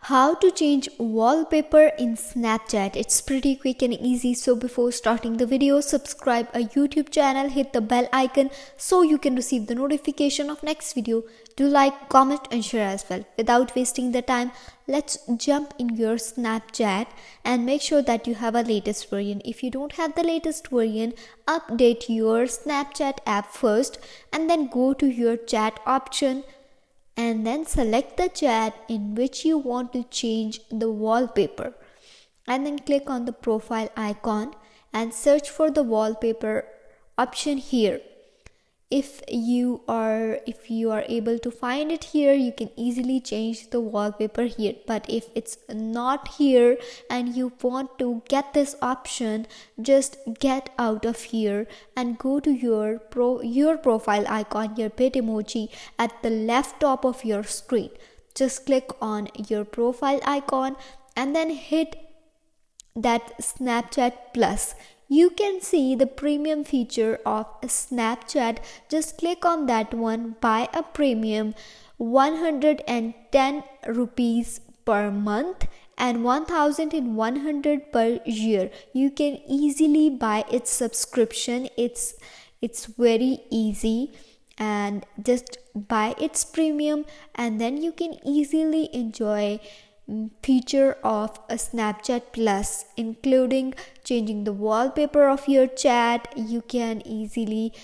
How to change wallpaper in Snapchat. It's pretty quick and easy. So before starting the video, subscribe our YouTube channel, hit the bell icon so you can receive the notification of next video. Do like, comment and share as well. Without wasting the time, let's jump in your Snapchat and make sure that you have a latest version. If you don't have the latest version, update your Snapchat app first and then go to your chat option and then select the chat in which you want to change the wallpaper, and then click on the profile icon and search for the wallpaper option here. If you are able to find it here, you can easily change the wallpaper here. But if it's not here and you want to get this option, just get out of here and go to your profile icon, your pet emoji at the left top of your screen. Just click on your profile icon and then hit that Snapchat Plus. You can see the premium feature of Snapchat. Just click on that one, buy a premium 110 rupees per month and 1100 per year. You can easily buy its subscription. It's very easy, and just buy its premium and then you can easily enjoy feature of a Snapchat Plus, including changing the wallpaper of your chat. You can easily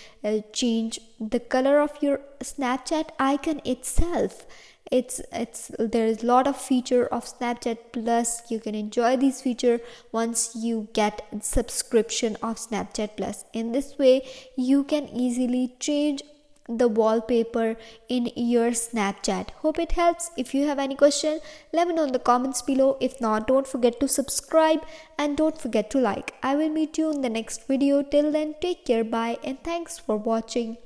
change the color of your Snapchat icon itself. There is a lot of feature of Snapchat Plus. You can enjoy this feature once you get subscription of Snapchat Plus. In this way, you can easily change the wallpaper in your Snapchat. Hope it helps. If you have any question, let me know in the comments below. If not, don't forget to subscribe and don't forget to like. I will meet you in the next video. Till then, take care, bye, and thanks for watching.